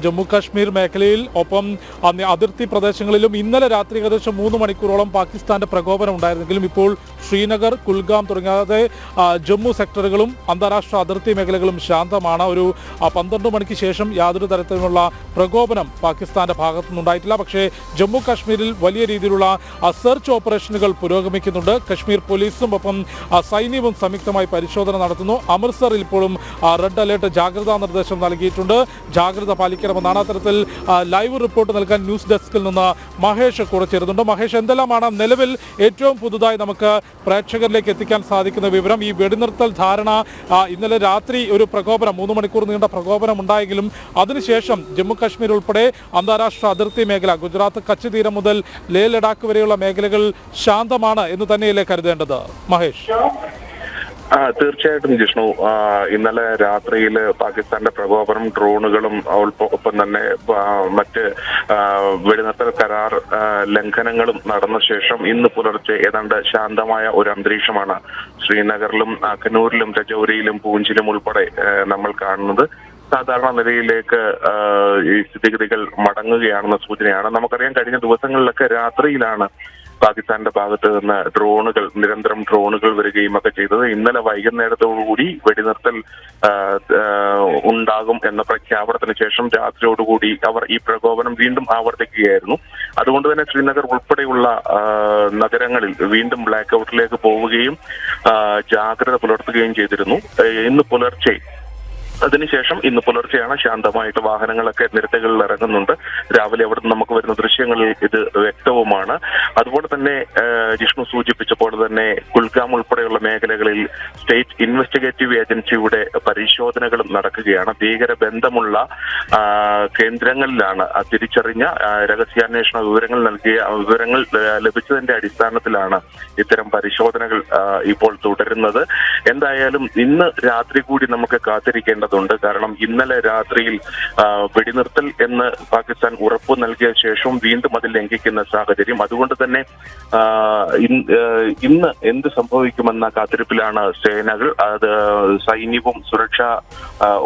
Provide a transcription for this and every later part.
ജമ്മു കാശ്മീർ മേഖലയിൽ ഒപ്പം അതിർത്തി പ്രദേശങ്ങളിലും ഇന്നലെ രാത്രി ഏകദേശം 3 മണിക്കൂറോളം പാകിസ്ഥാന്റെ പ്രകോപനം ഉണ്ടായിരുന്നെങ്കിലും ഇപ്പോൾ ശ്രീനഗർ, കുൽഗാം തുടങ്ങാതെ ജമ്മു സെക്ടറുകളും അന്താരാഷ്ട്ര അതിർത്തി മേഖലകളും ശാന്തമാണ്. ഒരു 12 മണിക്ക് ശേഷം യാതൊരു തരത്തിലുമുള്ള പ്രകോപനം പാകിസ്ഥാന്റെ ഭാഗത്തുനിന്നുണ്ടായിട്ടില്ല. പക്ഷേ ജമ്മു കാശ്മീരിൽ വലിയ രീതിയിലുള്ള സെർച്ച് ഓപ്പറേഷനുകൾ പുരോഗമിക്കുന്നുണ്ട്. കശ്മീർ പോലീസും ഒപ്പം സൈന്യവും സംയുക്തമായി പരിശോധന നടത്തുന്നു. അമൃത്സറിൽ ഇപ്പോഴും റെഡ് അലേർട്ട് ജാഗ്രതാ നിർദ്ദേശം നൽകിയിട്ടുണ്ട്. ജാഗ്രത പാലിക്കണമെന്നാണ്. അത്തരത്തിൽ ലൈവ് റിപ്പോർട്ട് നൽകാൻ ന്യൂസ് ഡെസ്കിൽ നിന്ന് മഹേഷ് കൂടെ ചേരുന്നുണ്ട്. മഹേഷ്, എന്തെല്ലാമാണ് നിലവിൽ ഏറ്റവും പുതുതായി നമുക്ക് പ്രേക്ഷകരിലേക്ക് എത്തിക്കാൻ സാധിക്കുന്ന വിവരം? ഈ വെടിനിർത്തൽ ധാരണ ഇന്നലെ രാത്രി ഒരു പ്രകോപനം 3 മണിക്കൂർ നീണ്ട പ്രകോപനം ഉണ്ടായെങ്കിലും അതിനുശേഷം ജമ്മു കാശ്മീർ ഉൾപ്പെടെ അന്താരാഷ്ട്ര അതിർത്തി മേഖല ഗുജറാത്ത് കച്ച് തീരം മുതൽ ലേ ലഡാക്ക് വരെയുള്ള മേഖലകൾ ശാന്തമാണ് എന്ന് തന്നെയല്ലേ കരുതേണ്ടത്? മഹേഷ്. തീർച്ചയായിട്ടും ജിഷ്ണു, ഇന്നലെ രാത്രിയിൽ പാകിസ്ഥാന്റെ പ്രകോപനം ഡ്രോണുകളും ഒപ്പം തന്നെ മറ്റ് വെടിനിർത്തൽ കരാർ ലംഘനങ്ങളും നടന്ന ശേഷം ഇന്ന് പുലർച്ചെ ഏതാണ്ട് ശാന്തമായ ഒരു അന്തരീക്ഷമാണ് ശ്രീനഗറിലും അഖനൂരിലും രജൌരിയിലും പൂഞ്ചിലും ഉൾപ്പെടെ നമ്മൾ കാണുന്നത്. സാധാരണ നിലയിലേക്ക് ഈ സ്ഥിതിഗതികൾ മടങ്ങുകയാണെന്ന സൂചനയാണ്. നമുക്കറിയാം, കഴിഞ്ഞ ദിവസങ്ങളിലൊക്കെ രാത്രിയിലാണ് പാകിസ്ഥാന്റെ ഭാഗത്ത് നിന്ന് നിരന്തരം ഡ്രോണുകൾ വരികയും ഒക്കെ ചെയ്തത്. ഇന്നലെ വൈകുന്നേരത്തോടുകൂടി വെടിനിർത്തൽ ഉണ്ടാകും എന്ന പ്രഖ്യാപനത്തിന് ശേഷം രാത്രിയോടുകൂടി അവർ ഈ പ്രകോപനം വീണ്ടും ആവർത്തിക്കുകയായിരുന്നു. അതുകൊണ്ട് തന്നെ ശ്രീനഗർ ഉൾപ്പെടെയുള്ള നഗരങ്ങളിൽ വീണ്ടും ബ്ലാക്ക് ഔട്ടിലേക്ക് പോവുകയും ജാഗ്രത പുലർത്തുകയും ചെയ്തിരുന്നു. അതിനുശേഷം ഇന്ന് പുലർച്ചെയാണ് ശാന്തമായിട്ട് വാഹനങ്ങളൊക്കെ നിരത്തുകളിൽ ഇറങ്ങുന്നുണ്ട്. രാവിലെ അവിടെ നിന്ന് നമുക്ക് വരുന്ന ദൃശ്യങ്ങളിൽ ഇത് വ്യക്തവുമാണ്. അതുപോലെ തന്നെ ജിഷ്ണു സൂചിപ്പിച്ചപ്പോൾ തന്നെ കുൽഗാം ഉൾപ്പെടെയുള്ള മേഖലകളിൽ സ്റ്റേറ്റ് ഇൻവെസ്റ്റിഗേറ്റീവ് ഏജൻസിയുടെ പരിശോധനകളും നടക്കുകയാണ്. ഭീകരബന്ധമുള്ള കേന്ദ്രങ്ങളിലാണ് തിരിച്ചറിഞ്ഞ രഹസ്യാന്വേഷണ വിവരങ്ങൾ ലഭിച്ചതിന്റെ അടിസ്ഥാനത്തിലാണ് ഇത്തരം പരിശോധനകൾ ഇപ്പോൾ തുടരുന്നത്. എന്തായാലും ഇന്ന് രാത്രി കൂടി നമുക്ക് കാത്തിരിക്കേണ്ടതുണ്ട്. കാരണം ഇന്നലെ രാത്രിയിൽ വെടിനിർത്തൽ എന്ന് പാകിസ്ഥാൻ ഉറപ്പു നൽകിയ ശേഷം വീണ്ടും അത് ലംഘിക്കുന്ന സാഹചര്യം. അതുകൊണ്ട് തന്നെ ഇന്ന് എന്ത് സംഭവിക്കുമെന്ന കാത്തിരിപ്പിലാണ് സേനകൾ, അത് സൈന്യവും സുരക്ഷാ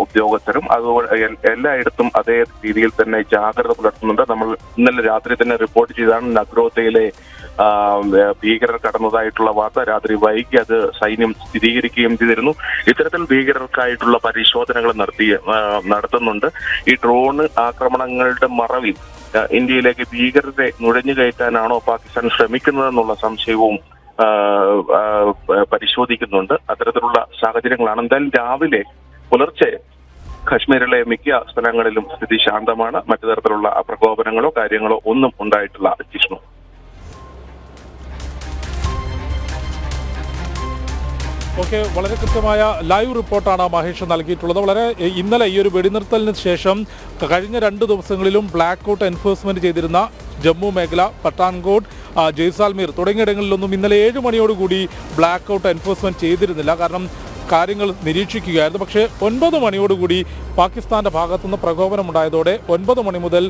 ഉദ്യോഗസ്ഥരും. അതുപോലെ എല്ലായിടത്തും അതേ രീതിയിൽ തന്നെ ജാഗ്രത പുലർത്തുന്നുണ്ട്. നമ്മൾ ഇന്നലെ രാത്രി തന്നെ റിപ്പോർട്ട് ചെയ്താണ് നഗ്രോത്തയിലെ ഭീകരർ കടന്നതായിട്ടുള്ള വാർത്ത. രാത്രി വൈകി അത് സൈന്യം സ്ഥിരീകരിക്കുകയും ചെയ്തിരുന്നു. ഇത്തരത്തിൽ ഭീകരർക്കായിട്ടുള്ള പരിശോധനകൾ നടത്തുന്നുണ്ട്. ഈ ഡ്രോൺ ആക്രമണങ്ങളുടെ മറവിൽ ഇന്ത്യയിലേക്ക് ഭീകരരെ നുഴഞ്ഞു കയറ്റാനാണോ പാകിസ്ഥാൻ ശ്രമിക്കുന്നതെന്നുള്ള സംശയവും പരിശോധിക്കുന്നുണ്ട്. അത്തരത്തിലുള്ള സാഹചര്യങ്ങളാണ്. എന്തായാലും രാവിലെ പുലർച്ചെ കശ്മീരിലെ മിക്ക സ്ഥലങ്ങളിലും സ്ഥിതി ശാന്തമാണ്. മറ്റു തരത്തിലുള്ള പ്രകോപനങ്ങളോ കാര്യങ്ങളോ ഒന്നും ഉണ്ടായിട്ടില്ല. ജിഷ്ണു, ഓക്കെ, വളരെ കൃത്യമായ ലൈവ് റിപ്പോർട്ടാണ് മഹേഷ് നൽകിയിട്ടുള്ളത്. ഇന്നലെ ഈ ഒരു വെടിനിർത്തലിന് ശേഷം കഴിഞ്ഞ 2 ദിവസങ്ങളിലും ബ്ലാക്ക് ഔട്ട് എൻഫോഴ്സ്മെന്റ് ചെയ്തിരുന്ന ജമ്മു മേഖല, പട്ടാൻകോട്ട്, ജയ്സാൽമീർ തുടങ്ങിയിടങ്ങളിലൊന്നും ഇന്നലെ 7 മണിയോടുകൂടി ബ്ലാക്ക് ഔട്ട് എൻഫോഴ്സ്മെന്റ് ചെയ്തിരുന്നില്ല. കാരണം കാര്യങ്ങൾ നിരീക്ഷിക്കുകയായിരുന്നു. പക്ഷേ 9 മണിയോടുകൂടി പാകിസ്ഥാന്റെ ഭാഗത്തുനിന്ന് പ്രകോപനം ഉണ്ടായതോടെ 9 മണി മുതൽ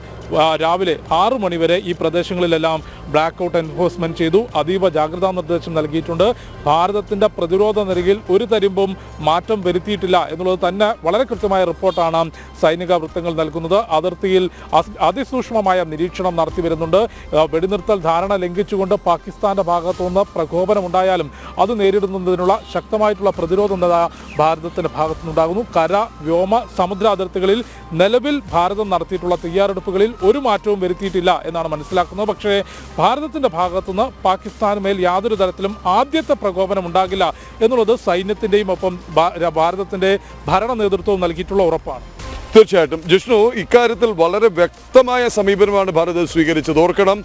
രാവിലെ 6 മണി വരെ ഈ പ്രദേശങ്ങളിലെല്ലാം ബ്ലാക്ക് ഔട്ട് എൻഫോഴ്സ്മെന്റ് ചെയ്തു. അതീവ ജാഗ്രതാ നിർദ്ദേശം നൽകിയിട്ടുണ്ട്. ഭാരതത്തിന്റെ പ്രതിരോധ നിരയിൽ ഒരു തരിമ്പും മാറ്റം വരുത്തിയിട്ടില്ല എന്നുള്ളത് തന്നെ വളരെ കൃത്യമായ റിപ്പോർട്ടാണ് സൈനിക വൃത്തങ്ങൾ നൽകുന്നത്. അതിർത്തിയിൽ അതിസൂക്ഷ്മമായ നിരീക്ഷണം നടത്തി വരുന്നുണ്ട്. വെടിനിർത്തൽ ധാരണ ലംഘിച്ചുകൊണ്ട് പാകിസ്ഥാന്റെ ഭാഗത്തുനിന്ന് പ്രകോപനം ഉണ്ടായാലും അത് നേരിടുന്നതിനുള്ള ശക്തമായിട്ടുള്ള പ്രതിരോധ ഭാരതത്തിന്റെ ഭാഗത്തുനിന്നുണ്ടാകുന്നു. കര, വ്യോമ, സമുദ്ര അതിർത്തികളിൽ നിലവിൽ ഭാരതം നടത്തിയിട്ടുള്ള തയ്യാറെടുപ്പുകളിൽ ഒരു മാറ്റവും വരുത്തിയിട്ടില്ല എന്നാണ് മനസ്സിലാക്കുന്നത്. പക്ഷേ ഭാരതത്തിന്റെ ഭാഗത്തുനിന്ന് പാകിസ്ഥാന് മേൽ യാതൊരു തരത്തിലും ആദ്യത്തെ പ്രകോപനം ഉണ്ടാകില്ല എന്നുള്ളത് സൈന്യത്തിന്റെയും ഒപ്പം ഭാരതത്തിന്റെ ഭരണ നേതൃത്വവും നൽകിയിട്ടുള്ള ഉറപ്പാണ്. തീർച്ചയായിട്ടും ജിഷ്ണു, ഇക്കാര്യത്തിൽ വളരെ വ്യക്തമായ സമീപനമാണ് ഭാരതം സ്വീകരിച്ചത്. ഓർക്കണം,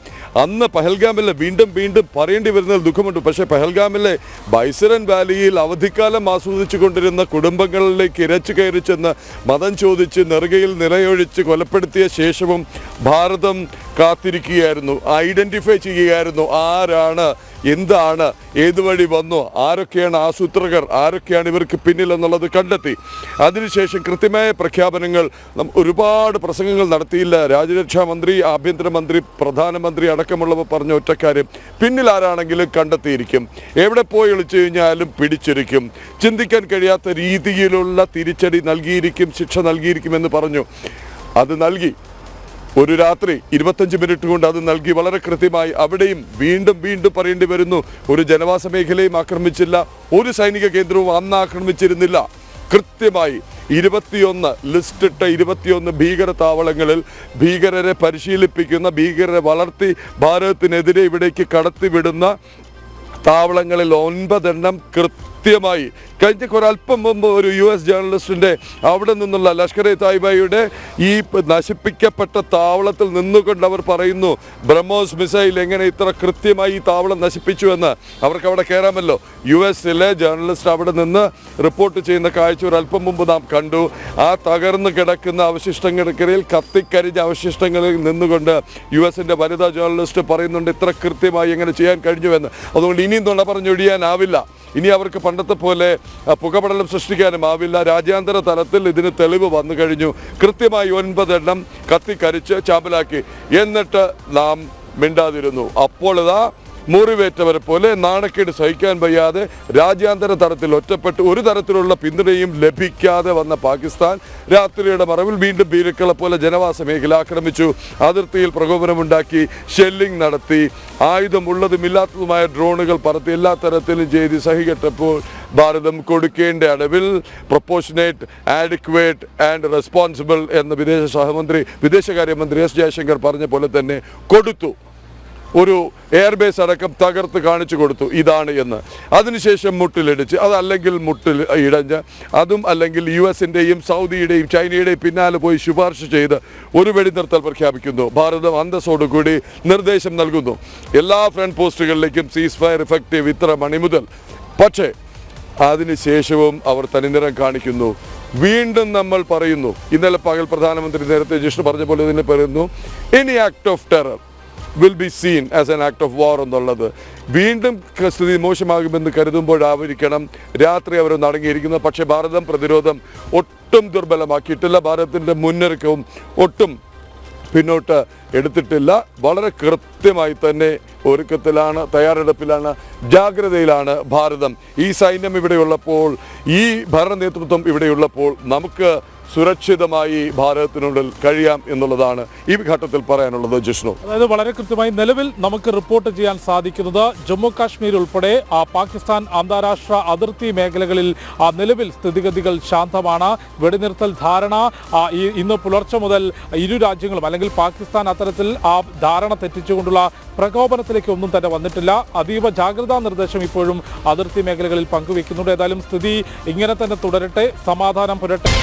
അന്ന് പഹൽഗാമിലെ വീണ്ടും പറയേണ്ടി വരുന്നതിൽ ദുഃഖമുണ്ട്. പക്ഷേ പഹൽഗാമിലെ ബൈസരൻ വാലിയിൽ അവധിക്കാലം ആസ്വദിച്ചു കൊണ്ടിരുന്ന കുടുംബങ്ങളിലേക്ക് ഇരച്ചു കയറി ചെന്ന് മതം ചോദിച്ച് നെറുകയിൽ നിലയൊഴിച്ച് കൊലപ്പെടുത്തിയ ശേഷവും ഭാരതം കാത്തിരിക്കുകയായിരുന്നു, ഐഡന്റിഫൈ ചെയ്യുകയായിരുന്നു. ആരാണ്, എന്താണ്, ഏതുവഴി വന്നു, ആരൊക്കെയാണ് ആസൂത്രകർ, ആരൊക്കെയാണ് ഇവർക്ക് പിന്നിൽ എന്നുള്ളത് കണ്ടെത്തി. അതിനുശേഷം കൃത്യമായ പ്രഖ്യാപനങ്ങൾ, ഒരുപാട് പ്രസംഗങ്ങൾ നടത്തിയില്ല. രാജ്യരക്ഷാ മന്ത്രി, ആഭ്യന്തരമന്ത്രി, പ്രധാനമന്ത്രി അടക്കമുള്ളവർ പറഞ്ഞ ഒറ്റക്കാര്യം, പിന്നിൽ ആരാണെങ്കിലും കണ്ടെത്തിയിരിക്കും, എവിടെ പോയി ഒളിച്ചു കഴിഞ്ഞാലും പിടിച്ചിരിക്കും, ചിന്തിക്കാൻ കഴിയാത്ത രീതിയിലുള്ള തിരിച്ചടി നൽകിയിരിക്കും, ശിക്ഷ നൽകിയിരിക്കുമെന്ന് പറഞ്ഞു. അത് നൽകി. ഒരു രാത്രി 25 മിനിറ്റ് കൊണ്ട് അത് നൽകി. വളരെ കൃത്യമായി അവിടെയും വീണ്ടും വീണ്ടും പറയേണ്ടി വരുന്നു, ഒരു ജനവാസ മേഖലയും ആക്രമിച്ചില്ല, ഒരു സൈനിക കേന്ദ്രവും അന്ന് ആക്രമിച്ചിരുന്നില്ല. കൃത്യമായി 21 ലിസ്റ്റിട്ട 21 ഭീകര താവളങ്ങളിൽ ഭീകരരെ പരിശീലിപ്പിക്കുന്ന, ഭീകരരെ വളർത്തി ഭാരതത്തിനെതിരെ ഇവിടേക്ക് കടത്തിവിടുന്ന താവളങ്ങളിൽ 9 എണ്ണം കൃത്യമായി കഴിഞ്ഞ ഒരല്പം മുമ്പ് ഒരു US ജേർണലിസ്റ്റിൻ്റെ അവിടെ നിന്നുള്ള ലഷ്കർ-ഇ തായിബയുടെ ഈ നശിപ്പിക്കപ്പെട്ട താവളത്തിൽ നിന്നുകൊണ്ട് അവർ പറയുന്നു, ബ്രഹ്മോസ് മിസൈൽ എങ്ങനെ ഇത്ര കൃത്യമായി ഈ താവളം നശിപ്പിച്ചു എന്ന്. അവർക്ക് അവിടെ കയറാമല്ലോ. US-ലെ ജേർണലിസ്റ്റ് അവിടെ നിന്ന് റിപ്പോർട്ട് ചെയ്യുന്ന കാഴ്ച ഒരല്പം മുമ്പ് നാം കണ്ടു. ആ തകർന്നു കിടക്കുന്ന അവശിഷ്ടങ്ങൾക്കിടയിൽ, കത്തിക്കരിഞ്ഞ അവശിഷ്ടങ്ങളിൽ നിന്നുകൊണ്ട് US-ൻ്റെ വനിതാ ജേർണലിസ്റ്റ് പറയുന്നുണ്ട് ഇത്ര കൃത്യമായി എങ്ങനെ ചെയ്യാൻ കഴിഞ്ഞുവെന്ന്. അതുകൊണ്ട് ഇനിയും നുണ പറഞ്ഞൊഴിയാനാവില്ല. ഇനി അവർക്ക് പണ്ടത്തെ പോലെ പുകപടലം സൃഷ്ടിക്കാനും ആവില്ല. രാജ്യാന്തര തലത്തിൽ ഇതിന് തെളിവ് വന്നു കഴിഞ്ഞു. കൃത്യമായി 9 എണ്ണം കത്തിക്കരിച്ച് ചാമ്പലാക്കി. എന്നിട്ട് നാം മിണ്ടാതിരുന്നു. അപ്പോൾ ഇതാ മുറിവേറ്റവരെ പോലെ നാണക്കേട് സഹിക്കാൻ വയ്യാതെ രാജ്യാന്തര തലത്തിൽ ഒറ്റപ്പെട്ട് ഒരു തരത്തിലുള്ള പിന്തുണയും ലഭിക്കാതെ വന്ന പാകിസ്ഥാൻ രാത്രിയുടെ മറവിൽ വീണ്ടും ഭീരുക്കളെ പോലെ ജനവാസ മേഖല ആക്രമിച്ചു. അതിർത്തിയിൽ പ്രകോപനമുണ്ടാക്കി, ഷെല്ലിംഗ് നടത്തി, ആയുധമുള്ളതും ഇല്ലാത്തതുമായ ഡ്രോണുകൾ പറത്തി എല്ലാ തരത്തിലും ചെയ്ത് സഹികെട്ടപ്പോൾ ഭാരതം കൊടുക്കേണ്ട അടവിൽ പ്രൊപ്പോർഷനേറ്റ്, ആഡിക്വേറ്റ് ആൻഡ് റെസ്പോൺസിബിൾ എന്ന് വിദേശകാര്യമന്ത്രി എസ് ജയശങ്കർ പറഞ്ഞ പോലെ തന്നെ കൊടുത്തു. ഒരു എയർബേസ് അടക്കം തകർത്ത് കാണിച്ചു കൊടുത്തു ഇതാണ് എന്ന്. അതിനുശേഷം മുട്ടിലിടിച്ച്, അതല്ലെങ്കിൽ മുട്ടിൽ ഇടഞ്ഞ്, അതും അല്ലെങ്കിൽ US-ൻ്റെയും സൗദിയുടെയും ചൈനയുടെയും പിന്നാലെ പോയി ശുപാർശ ചെയ്ത് ഒരു വെടിനിർത്തൽ പ്രഖ്യാപിക്കുന്നു. ഭാരതം അന്തസ്സോടുകൂടി നിർദ്ദേശം നൽകുന്നു എല്ലാ ഫ്രണ്ട് പോസ്റ്റുകളിലേക്കും സീസ് ഫയർ ഇഫക്റ്റീവ് ഇത്ര മണി മുതൽ. പക്ഷേ അതിനുശേഷവും അവർ തനിനിറം കാണിക്കുന്നു. വീണ്ടും നമ്മൾ പറയുന്നു, ഇന്നലെ പകൽ പ്രധാനമന്ത്രി നേരത്തെ ജിഷ്ണു പറഞ്ഞ പോലെ തന്നെ പറയുന്നു, any act of terror will be seen as an act of war എന്നുള്ളത്. വീണ്ടും സ്ഥിതി മോശമാകുമെന്ന് കരുതുമ്പോഴായിരിക്കണം രാത്രി അവർ നടങ്ങിയിരിക്കുന്നത്. പക്ഷേ ഭാരതം പ്രതിരോധം ഒട്ടും ദുർബലമാക്കിയിട്ടില്ല. ഭാരതത്തിൻ്റെ മുന്നൊരുക്കവും ഒട്ടും പിന്നോട്ട് എടുത്തിട്ടില്ല. വളരെ കൃത്യമായി തന്നെ ഒരുക്കത്തിലാണ്, തയ്യാറെടുപ്പിലാണ്, ജാഗ്രതയിലാണ് ഭാരതം. ഈ സൈന്യം ഇവിടെയുള്ളപ്പോൾ, ഈ ഭരണ നേതൃത്വം ഇവിടെയുള്ളപ്പോൾ നമുക്ക് സുരക്ഷിതമായി ഭാരതത്തിനുള്ളിൽ കഴിയാം എന്നുള്ളതാണ് ഈ ഘട്ടത്തിൽ പറയാനുള്ളത്. ജിഷ്ണു, അതായത് വളരെ കൃത്യമായി നിലവിൽ നമുക്ക് റിപ്പോർട്ട് ചെയ്യാൻ സാധിക്കുന്നത് ജമ്മു കാശ്മീർ ഉൾപ്പെടെ പാകിസ്ഥാൻ അന്താരാഷ്ട്ര അതിർത്തി മേഖലകളിൽ നിലവിൽ സ്ഥിതിഗതികൾ ശാന്തമാണ്. വെടിനിർത്തൽ ധാരണ ഇന്ന് പുലർച്ചെ മുതൽ ഇരു രാജ്യങ്ങളും അല്ലെങ്കിൽ പാകിസ്ഥാൻ അത്തരത്തിൽ ആ ധാരണ തെറ്റിച്ചുകൊണ്ടുള്ള പ്രകോപനത്തിലേക്ക് ഒന്നും തന്നെ വന്നിട്ടില്ല. അതീവ ജാഗ്രതാ നിർദ്ദേശം ഇപ്പോഴും അതിർത്തി മേഖലകളിൽ പങ്കുവെക്കുന്നുണ്ട്. ഏതായാലും സ്ഥിതി ഇങ്ങനെ തന്നെ തുടരട്ടെ, സമാധാനം പുരട്ടെ.